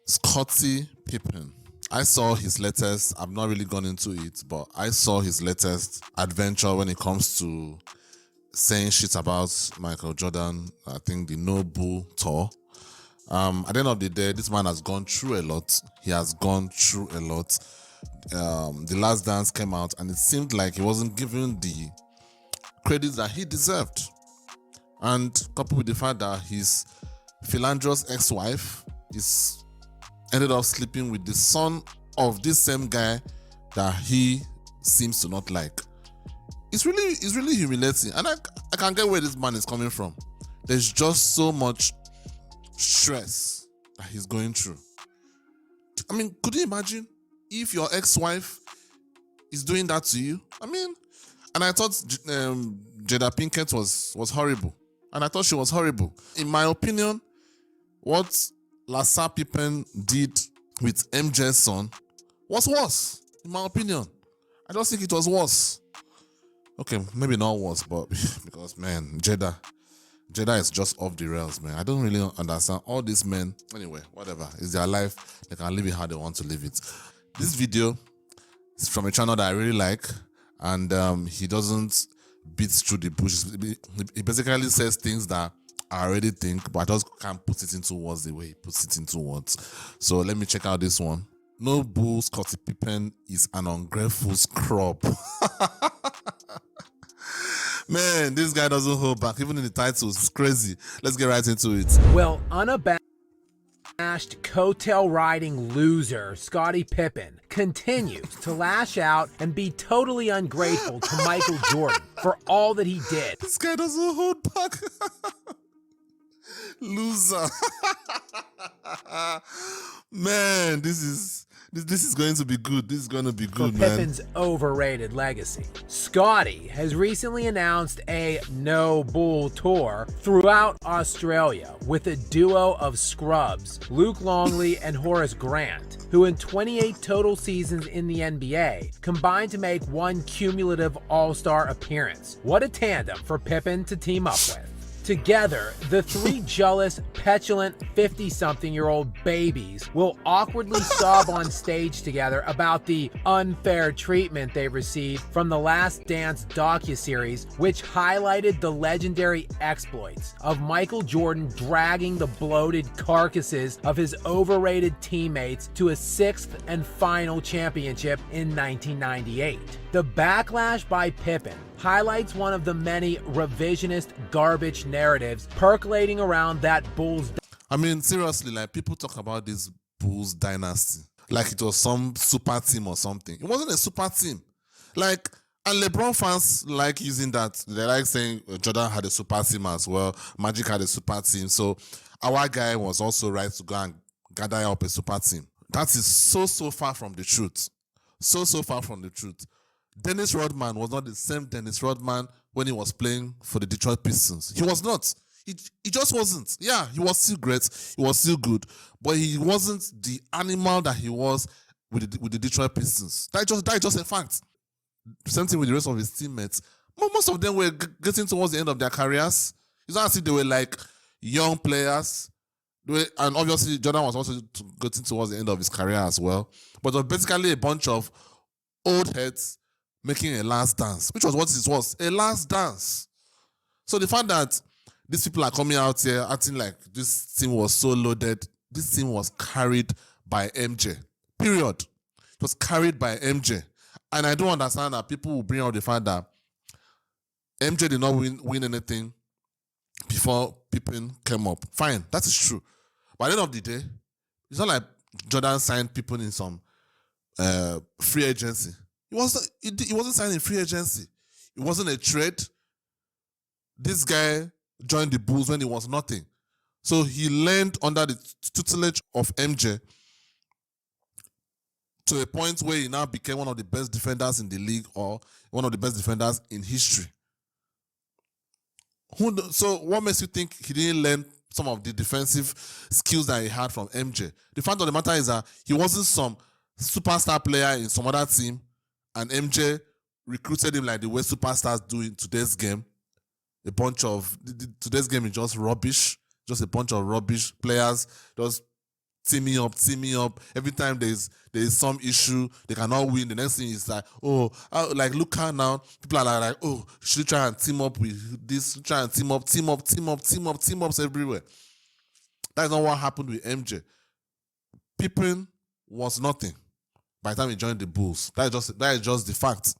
Scottie Pippen. I saw his latest, I've not really gone into it, but I saw his latest adventure when it comes to saying shit about Michael Jordan. I think the No Bull tour. At the end of the day, this man has gone through a lot. He has gone through a lot. The Last Dance came out and it seemed like he wasn't given the credit that he deserved. And coupled with the fact that his philanderous ex-wife ended up sleeping with the son of this same guy that he seems to not like. It's really humiliating, and I can get where this man is coming from. There's just so much stress that he's going through. I mean, could you imagine if your ex-wife is doing that to you? I mean, and I thought Jada Pinkett was horrible, and I thought she was horrible. In my opinion, what Scottie Pippen did with MJ's son was worse, in my opinion. I just think it was worse. Okay, maybe not worse, but because, man, Jada is just off the rails, man. I don't really understand all these men. Anyway, whatever. It's their life. They can live it how they want to live it. This video is from a channel that I really like, and he doesn't beat through the bush. He basically says things that I already think, but I just can't put it into words the way he puts it into words. So let me check out this one. No Bull, Scottie Pippen is an ungrateful scrub. Man, this guy doesn't hold back. Even in the titles, it's crazy. Let's get right into it. Well, unabashed coattail riding loser Scottie Pippen continues to lash out and be totally ungrateful to Michael Jordan for all that he did. This guy doesn't hold back. Loser. Man, this is going to be good. This is going to be good, for man. Pippen's overrated legacy. Scottie has recently announced a No Bull tour throughout Australia with a duo of scrubs, Luke Longley and Horace Grant, who in 28 total seasons in the NBA combined to make one cumulative All-Star appearance. What a tandem for Pippen to team up with. Together, the three jealous, petulant 50-something-year-old babies will awkwardly sob on stage together about the unfair treatment they received from the Last Dance docuseries, which highlighted the legendary exploits of Michael Jordan dragging the bloated carcasses of his overrated teammates to a sixth and final championship in 1998. The backlash by Pippen highlights one of the many revisionist garbage narratives percolating around that Bulls. I mean, seriously, like, people talk about this Bulls dynasty like it was some super team or something. It wasn't a super team. Like, and LeBron fans like using that. They like saying Jordan had a super team as well. Magic had a super team. So our guy was also right to go and gather up a super team. That is so far from the truth. So far from the truth. Dennis Rodman was not the same Dennis Rodman when he was playing for the Detroit Pistons. He was not. He just wasn't. Yeah, he was still great. He was still good. But he wasn't the animal that he was with the Detroit Pistons. That is just a fact. Same thing with the rest of his teammates. Most of them were getting towards the end of their careers. It's not as if they were like young players. And obviously, Jordan was also getting towards the end of his career as well. But it was basically a bunch of old heads making a last dance, which was what it was, a last dance. So the fact that these people are coming out here acting like this team was so loaded, this team was carried by MJ, period. It was carried by MJ. And I don't understand that people will bring out the fact that MJ did not win anything before Pippen came up. Fine, that is true. But at the end of the day, it's not like Jordan signed Pippen in some free agency. It wasn't signed in free agency. It wasn't a trade. This guy joined the Bulls when he was nothing. So he learned under the tutelage of MJ to a point where he now became one of the best defenders in the league, or one of the best defenders in history. So what makes you think he didn't learn some of the defensive skills that he had from MJ? The fact of the matter is that he wasn't some superstar player in some other team, and MJ recruited him like the way superstars do in today's game. Today's game is just rubbish. Just a bunch of rubbish players just team me up, team me up. Every time there's some issue, they cannot win. The next thing is like, like look out now. People are like, oh, should we try and team up with this? Try and team ups everywhere. That's not what happened with MJ. Pippen was nothing by the time he joined the Bulls. That is just the fact.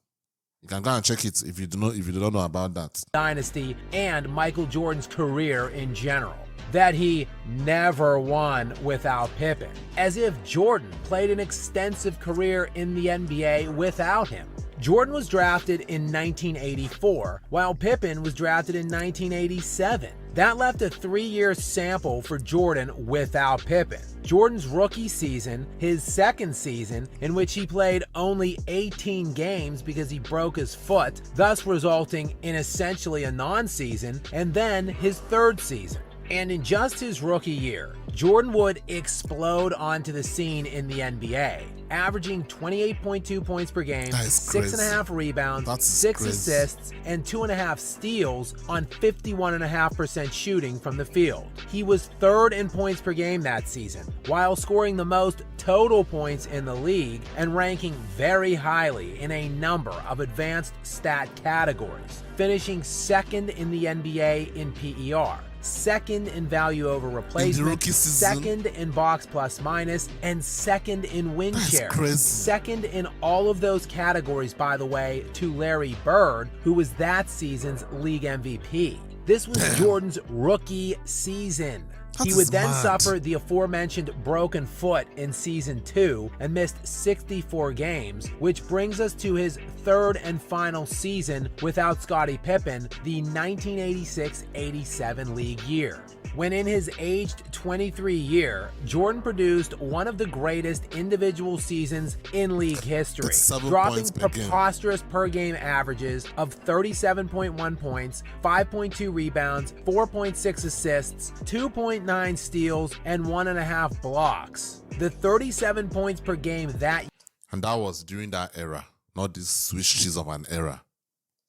You can go and check it if you do not know about that. Dynasty and Michael Jordan's career in general, that he never won without Pippen, as if Jordan played an extensive career in the NBA without him. Jordan was drafted in 1984, while Pippen was drafted in 1987. That left a 3-year sample for Jordan without Pippen. Jordan's rookie season, his second season, in which he played only 18 games because he broke his foot, thus resulting in essentially a non-season, and then his third season. And in just his rookie year, Jordan would explode onto the scene in the NBA, averaging 28.2 points per game, 6.5 rebounds, 6 assists, and 2.5 steals on 51.5% shooting from the field. He was third in points per game that season, while scoring the most total points in the league and ranking very highly in a number of advanced stat categories, finishing second in the NBA in PER, second in value over replacement, second in box plus minus, and second in win share. Second in all of those categories, by the way, to Larry Bird, who was that season's league MVP. This was Jordan's rookie season. He would then suffer the aforementioned broken foot in season 2 and missed 64 games, which brings us to his third and final season without Scottie Pippen, the 1986-87 league year, when in his aged 23 year, Jordan produced one of the greatest individual seasons in league history, dropping preposterous per-game averages of 37.1 points, 5.2 rebounds, 4.6 assists, 2.9 steals, and 1.5 blocks. The 37 points per game that And that was during that era, not this switches of an era.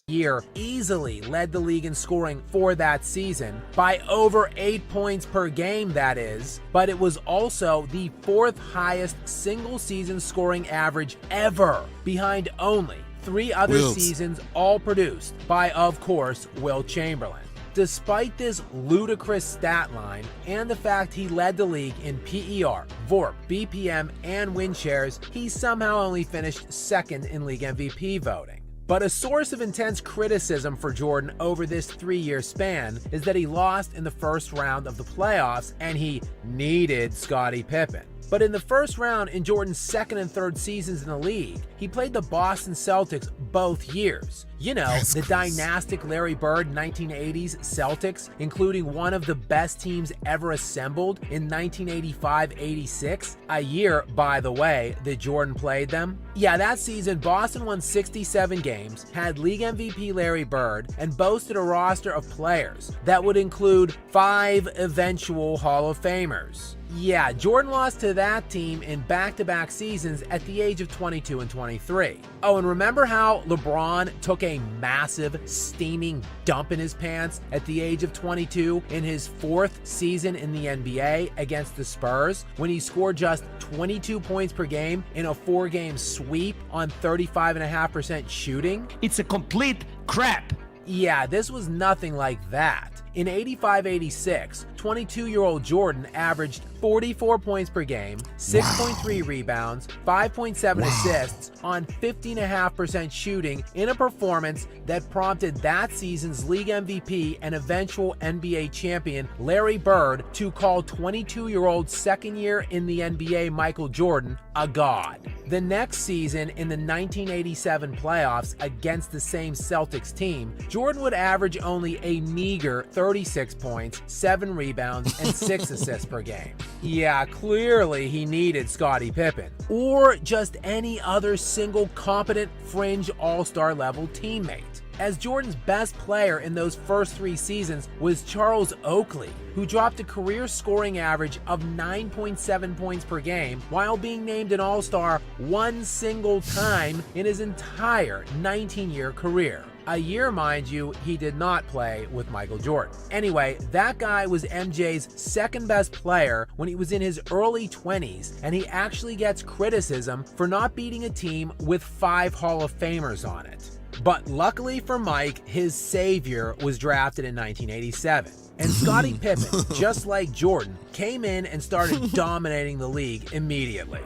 Year easily led the league in scoring for that season by over 8 points per game, that is, but it was also the 4th highest single season scoring average ever, behind only 3 other seasons, all produced by, of course, Wilt Chamberlain. Despite this ludicrous stat line and the fact he led the league in PER, VORP, BPM, and win shares, he somehow only finished second in league MVP voting. But a source of intense criticism for Jordan over this 3-year span is that he lost in the first round of the playoffs and he needed Scottie Pippen. But in the first round in Jordan's second and third seasons in the league, he played the Boston Celtics both years. You know, the dynastic Larry Bird 1980s Celtics, including one of the best teams ever assembled in 1985-86, a year, by the way, that Jordan played them. Yeah, that season, Boston won 67 games, had league MVP Larry Bird, and boasted a roster of players that would include 5 eventual Hall of Famers. Yeah, Jordan lost to that team in back-to-back seasons at the age of 22 and 23. Oh, and remember how LeBron took a massive, steaming dump in his pants at the age of 22 in his 4th season in the NBA against the Spurs, when he scored just 22 points per game in a 4-game sweep on 35.5% shooting? It's a complete crap. Yeah, this was nothing like that. In 85-86, 22-year-old Jordan averaged 44 points per game, 6.3 rebounds, 5.7 assists on 50.5% shooting in a performance that prompted that season's league MVP and eventual NBA champion Larry Bird to call 22-year-old second year in the NBA Michael Jordan a god. The next season, in the 1987 playoffs against the same Celtics team, Jordan would average only a meager 36 points, 7 rebounds, and 6 assists per game. Yeah, clearly he needed Scottie Pippen, or just any other single competent fringe all-star level teammate, as Jordan's best player in those first 3 seasons was Charles Oakley, who dropped a career scoring average of 9.7 points per game while being named an all-star one single time in his entire 19-year career. A year, mind you, he did not play with Michael Jordan. Anyway, that guy was MJ's second best player when he was in his early 20s, and he actually gets criticism for not beating a team with 5 Hall of Famers on it. But luckily for Mike, his savior was drafted in 1987. And Scottie Pippen, just like Jordan, came in and started dominating the league immediately.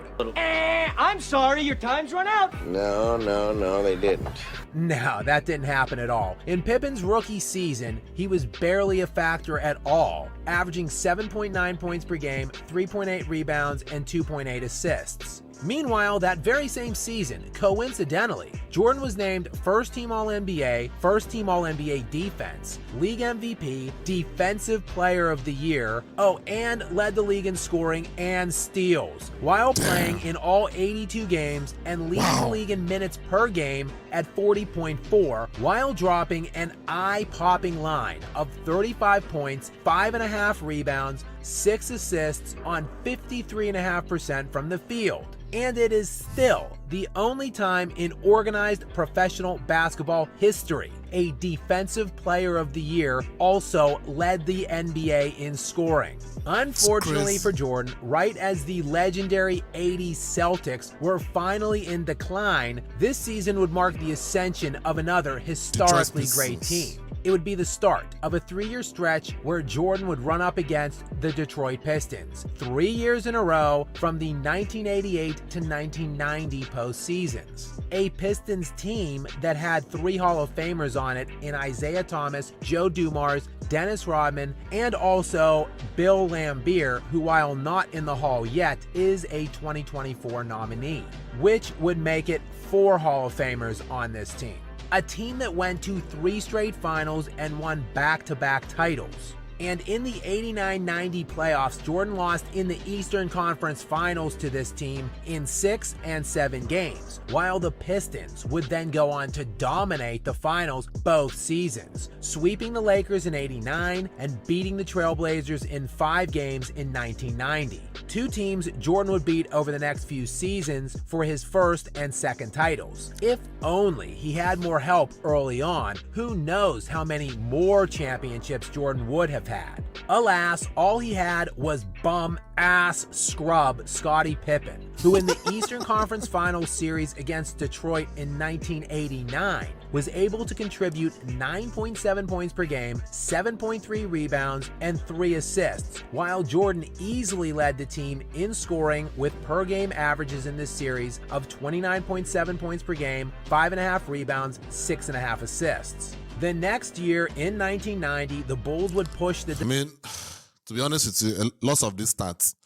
I'm sorry, your time's run out. No, they didn't. No, that didn't happen at all. In Pippen's rookie season, he was barely a factor at all, averaging 7.9 points per game, 3.8 rebounds, and 2.8 assists. Meanwhile, that very same season, coincidentally, Jordan was named First Team All-NBA, First Team All-NBA Defense, League MVP, Defensive Player of the Year, and led the league in scoring and steals, while playing in all 82 games and leading the league in minutes per game at 40.4, while dropping an eye-popping line of 35 points, 5.5 rebounds, 6 assists on 53.5% from the field. And it is still the only time in organized professional basketball history a Defensive Player of the Year also led the NBA in scoring. Unfortunately for Jordan, right as the legendary 80s Celtics were finally in decline, this season would mark the ascension of another historically great team. It would be the start of a 3-year stretch where Jordan would run up against the Detroit Pistons, 3 years in a row from the 1988 to 1990 postseasons. A Pistons team that had 3 Hall of Famers on it in Isaiah Thomas, Joe Dumars, Dennis Rodman, and also Bill Laimbeer, who while not in the Hall yet, is a 2024 nominee, which would make it 4 Hall of Famers on this team. A team that went to 3 straight finals and won back-to-back titles. And in the 89-90 playoffs, Jordan lost in the Eastern Conference Finals to this team in 6 and 7 games, while the Pistons would then go on to dominate the finals both seasons, sweeping the Lakers in 89 and beating the Trailblazers in 5 games in 1990. 2 teams Jordan would beat over the next few seasons for his first and second titles. If only he had more help early on, who knows how many more championships Jordan would have had. Alas, all he had was bum-ass scrub Scottie Pippen, who in the Eastern Conference Finals series against Detroit in 1989 was able to contribute 9.7 points per game, 7.3 rebounds, and 3 assists, while Jordan easily led the team in scoring with per-game averages in this series of 29.7 points per game, 5.5 rebounds, 6.5 assists. The next year, in 1990, the Bulls would push the... To be honest with you, lots of these stats,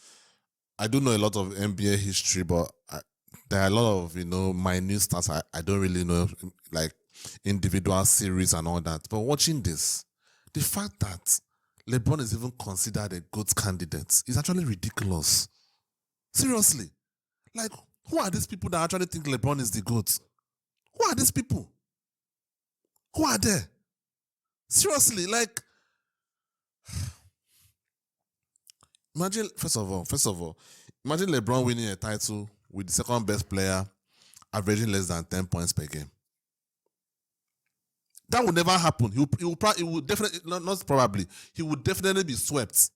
I do know a lot of NBA history, but there are a lot of, minute stats I don't really know, like individual series and all that. But watching this, the fact that LeBron is even considered a GOAT candidate is actually ridiculous. Seriously. Like, who are these people that actually think LeBron is the GOAT? Who are these people? Who are they? Seriously, like, imagine, first of all, imagine LeBron winning a title with the second best player averaging less than 10 points per game. That would never happen. He would definitely, not probably, he would definitely be swept.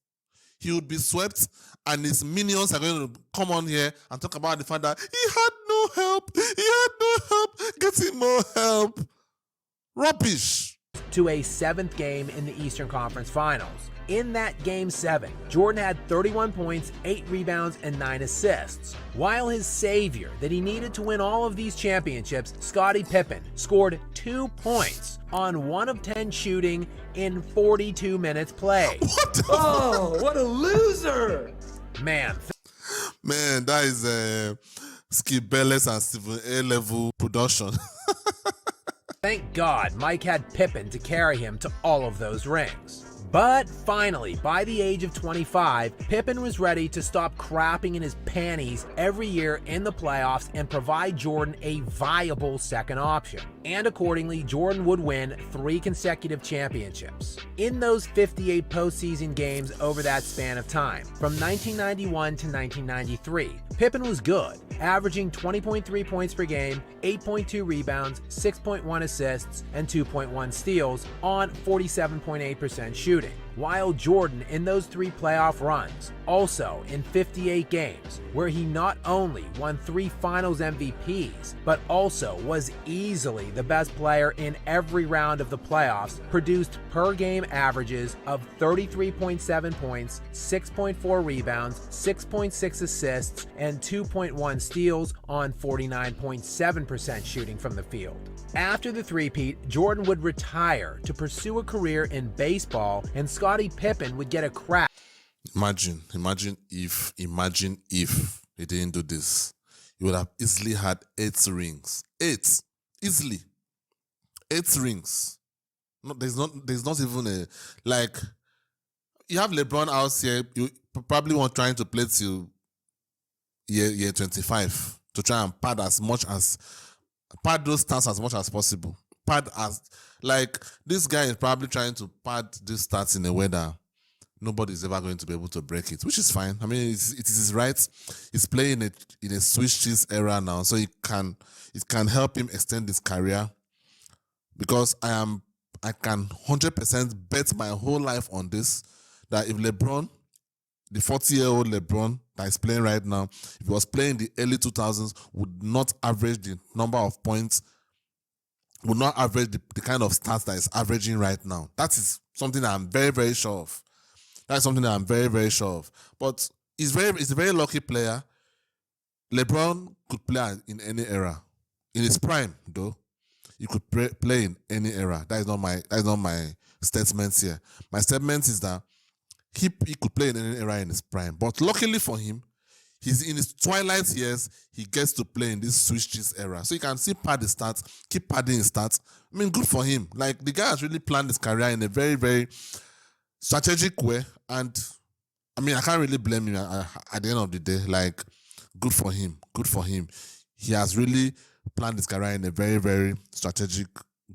He would be swept, and his minions are going to come on here and talk about the fact that he had no help, get him more help. Rubbish. To a 7th game in the Eastern Conference Finals. In that Game 7, Jordan had 31 points, 8 rebounds, and 9 assists, while his savior that he needed to win all of these championships, Scottie Pippen, scored 2 points on 1 of 10 shooting in 42 minutes played. What a loser! Man, that is Skip Bayless and Stephen A level production. thank God Mike had Pippen to carry him to all of those rings. But finally, by the age of 25, Pippen was ready to stop crapping in his panties every year in the playoffs and provide Jordan a viable second option. And accordingly, Jordan would win 3 consecutive championships. In those 58 postseason games over that span of time, from 1991 to 1993, Pippen was good, averaging 20.3 points per game, 8.2 rebounds, 6.1 assists, and 2.1 steals on 47.8% shooting. While Jordan, in those 3 playoff runs, also in 58 games, where he not only won 3 Finals MVPs, but also was easily the best player in every round of the playoffs, produced per-game averages of 33.7 points, 6.4 rebounds, 6.6 assists, and 2.1 steals on 49.7% shooting from the field. After the three-peat, Jordan would retire to pursue a career in baseball, and Scottie Pippen would get a crack. Imagine if he didn't do this. He would have easily had 8 rings. 8. Easily. 8 rings. No, there's not even a, like, you have LeBron out here, you probably want trying to play till year 25 to try and pad those stats as much as possible. This guy is probably trying to pad these stats in a way that nobody's ever going to be able to break it, which is fine. I mean, it is his right. He's playing in a Swiss cheese era now, so it can help him extend his career. Because I can 100% bet my whole life on this, that if LeBron, the 40-year-old LeBron that is playing right now, if he was playing in the early 2000s, would not average the number of points, would not average the kind of stats that is averaging right now. That is something that I'm very, very sure of. That's something that I'm very, very sure of. But he's a very lucky player. LeBron could play in any era. In his prime, though, he could play in any era. That is not my statement here. My statement is that he could play in any era in his prime. But luckily for him, he's in his twilight years, he gets to play in this Swiss cheese era. So you can see pad his stats, keep padding his stats. I mean, good for him. Like, the guy has really planned his career in a very, very strategic way. And, I mean, I can't really blame him at the end of the day. Like, good for him. Good for him. He has really planned his career in a very, very strategic,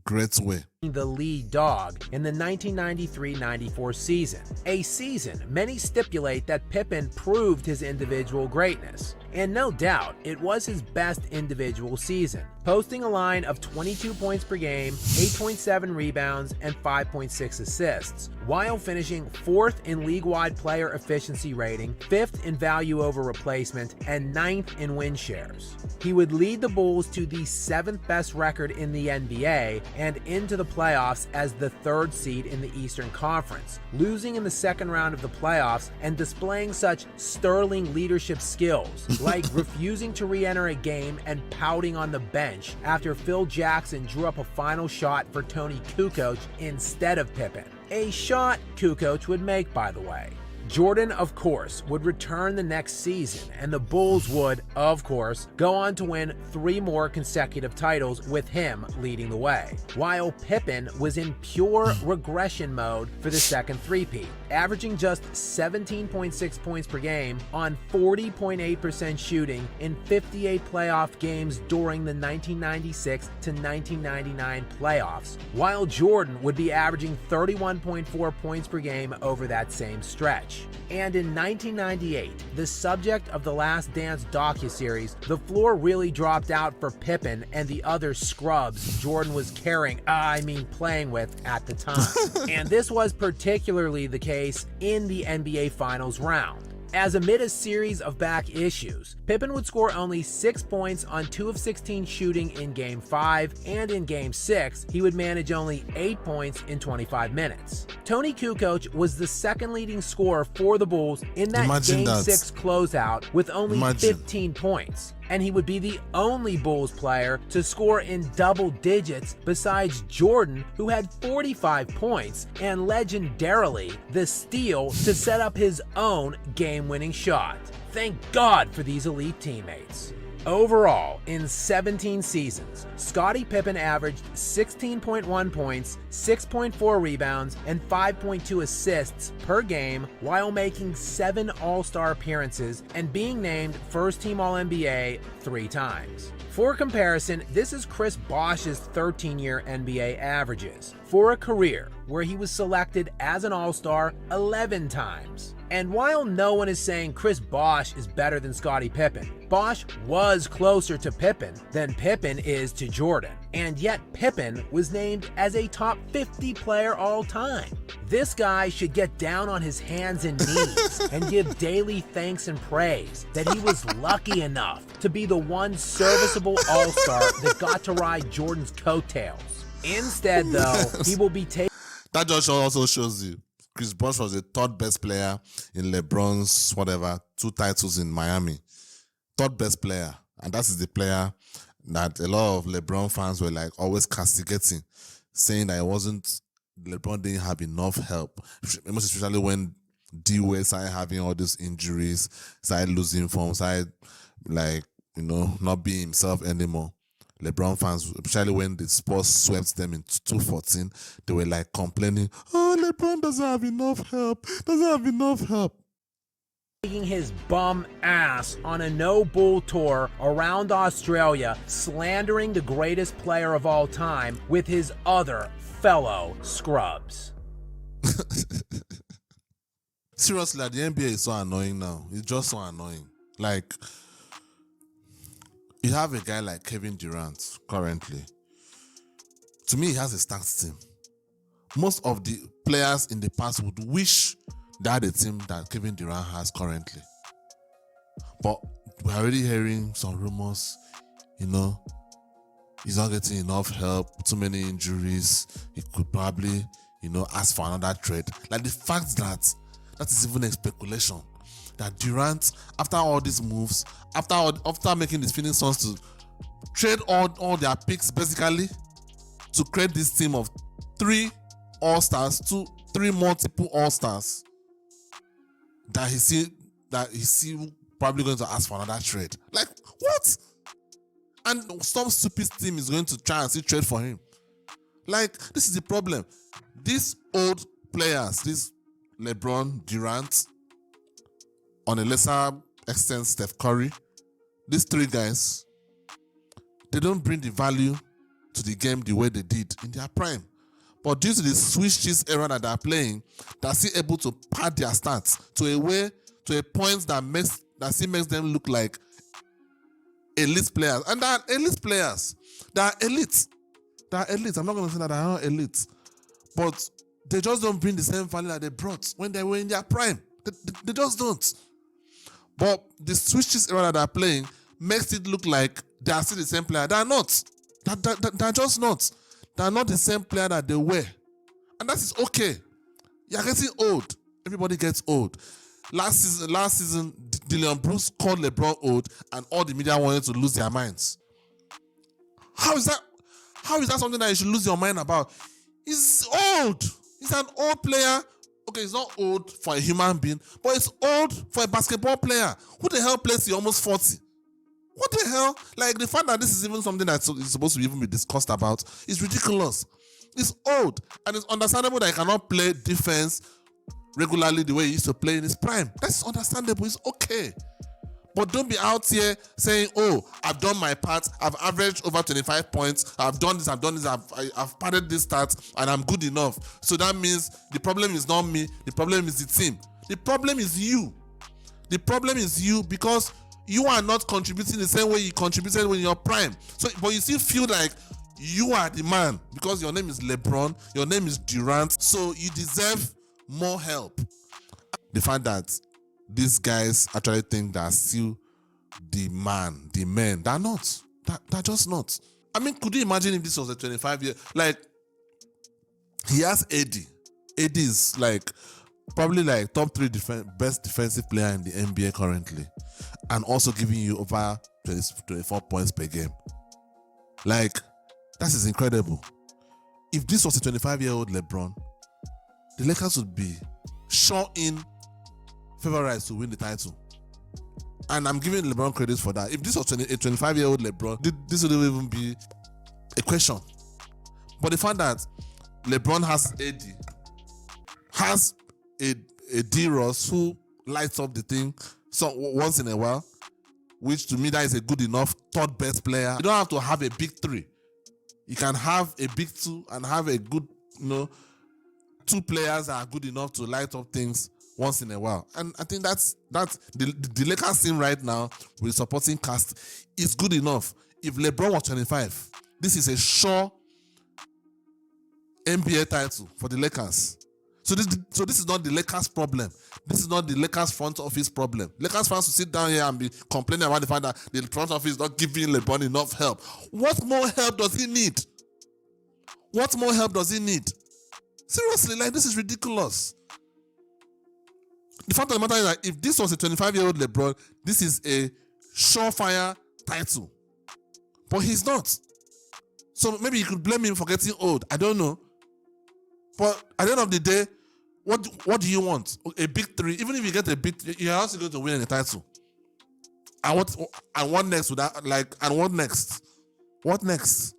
great way. The lead dog in the 1993-94 season, a season many stipulate that Pippen proved his individual greatness. And no doubt, it was his best individual season, posting a line of 22 points per game, 8.7 rebounds, and 5.6 assists, while finishing 4th in league-wide player efficiency rating, 5th in value over replacement, and 9th in win shares. He would lead the Bulls to the 7th best record in the NBA and into the playoffs as the 3rd seed in the Eastern Conference, losing in the second round of the playoffs and displaying such sterling leadership skills, like refusing to re-enter a game and pouting on the bench after Phil Jackson drew up a final shot for Tony Kukoc instead of Pippen. A shot Kukoc would make, by the way. Jordan, of course, would return the next season, and the Bulls would, of course, go on to win 3 more consecutive titles with him leading the way, while Pippen was in pure regression mode for the second three-peat, averaging just 17.6 points per game on 40.8% shooting in 58 playoff games during the 1996 to 1999 playoffs, while Jordan would be averaging 31.4 points per game over that same stretch. And in 1998, the subject of the Last Dance docuseries, the floor really dropped out for Pippen and the other scrubs Jordan was playing with at the time. And this was particularly the case in the NBA Finals round, as amid a series of back issues, Pippen would score only 6 points on 2 of 16 shooting in Game 5, and in Game 6, he would manage only 8 points in 25 minutes. Tony Kukoc was the second leading scorer for the Bulls in that Game 6 closeout with only 15 points. And he would be the only Bulls player to score in double digits besides Jordan, who had 45 points, and legendarily, the steal to set up his own game-winning shot. Thank God for these elite teammates. Overall, in 17 seasons, Scottie Pippen averaged 16.1 points, 6.4 rebounds, and 5.2 assists per game while making 7 All-Star appearances and being named First-Team All-NBA 3 times. For comparison, this is Chris Bosh's 13-year NBA averages for a career where he was selected as an All-Star 11 times. And while no one is saying Chris Bosh is better than Scottie Pippen, Bosh was closer to Pippen than Pippen is to Jordan. And yet Pippen was named as a top 50 player all time. This guy should get down on his hands and knees and give daily thanks and praise that he was lucky enough to be the one serviceable all-star that got to ride Jordan's coattails. Instead, though, he will be taking... That just also shows you Chris Bosh was the third best player in LeBron's 2 titles in Miami. Third best player. And that is the player that a lot of LeBron fans were like always castigating, saying that LeBron didn't have enough help. Most especially when D-Wade started having all these injuries, started losing form, started not being himself anymore. LeBron fans, especially when the Spurs swept them in 2014, they were like complaining, oh, LeBron doesn't have enough help. Taking his bum ass on a no-bull tour around Australia, slandering the greatest player of all time with his other fellow scrubs. Seriously, the NBA is so annoying now. It's just so annoying. Like, you have a guy like Kevin Durant currently. To me, he has a stacked team. Most of the players in the past would wish they had a team that Kevin Durant has currently. But we're already hearing some rumors, he's not getting enough help, too many injuries. He could probably, ask for another trade. Like the fact that is even a speculation. That Durant, after all these moves, after making the Phoenix Suns to trade all their picks basically to create this team of 3 All-Stars, 3 multiple All-Stars, that he's probably going to ask for another trade. Like, what? And some stupid team is going to try and see trade for him. Like, this is the problem. These old players, this LeBron, Durant, on a lesser extent, Steph Curry, these 3 guys, they don't bring the value to the game the way they did in their prime. But due to the Swiss cheese era that they're playing, they're still able to pad their stats to a point that still makes them look like elite players. And they are elite players. They are elite. I'm not going to say that they are not elite. But they just don't bring the same value that they brought when they were in their prime. They just don't. But the switches era that they're playing makes it look like they are still the same player. They are not. They're just not. They are not the same player that they were. And that is okay. You're getting old. Everybody gets old. Last season, Dillon Brooks called LeBron old and all the media wanted to lose their minds. How is that something that you should lose your mind about? He's old. He's an old player. Okay, it's not old for a human being, but it's old for a basketball player. Who the hell plays to almost 40? What the hell? Like, the fact that this is even something that is supposed to even be discussed about is ridiculous. It's old, and it's understandable that he cannot play defense regularly the way he used to play in his prime. That's understandable. It's okay. But don't be out here saying, oh, I've done my part, I've averaged over 25 points, I've done this, I've padded this stats, and I'm good enough. So that means the problem is not me, the problem is the team. The problem is you. The problem is you because you are not contributing the same way you contributed when you're prime. So, but you still feel like you are the man because your name is LeBron, your name is Durant, so you deserve more help. The fact that these guys actually think they're still the men. They're not. They're just not. I mean, could you imagine if this was a 25-year... Like, he has AD. AD is probably top 3 best defensive player in the NBA currently. And also giving you over 24 points per game. That is incredible. If this was a 25-year-old LeBron, the Lakers would be sure in favorites to win the title. And I'm giving LeBron credit for that. If this was a 25-year-old LeBron, this wouldn't even be a question. But the fact that LeBron has AD, has a D-Ross who lights up the thing once in a while, which to me that is a good enough third best player. You don't have to have a big three. You can have a big two and have a good, two players that are good enough to light up things once in a while. And I think that's the Lakers team right now with supporting cast is good enough. If LeBron was 25, this is a sure NBA title for the Lakers. So this is not the Lakers problem. This is not the Lakers front office problem. Lakers fans will sit down here and be complaining about the fact that the front office is not giving LeBron enough help. What more help does he need? What more help does he need? Seriously, this is ridiculous. The fact of the matter is that if this was a 25-year-old LeBron, this is a surefire title. But he's not. So maybe you could blame him for getting old. I don't know. But at the end of the day, what do you want? A big three. Even if you get a big three, you're also going to win a title. And what next with that? And what next? What next?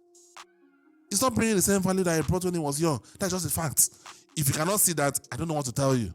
It's not bringing the same value that he brought when he was young. That's just a fact. If you cannot see that, I don't know what to tell you.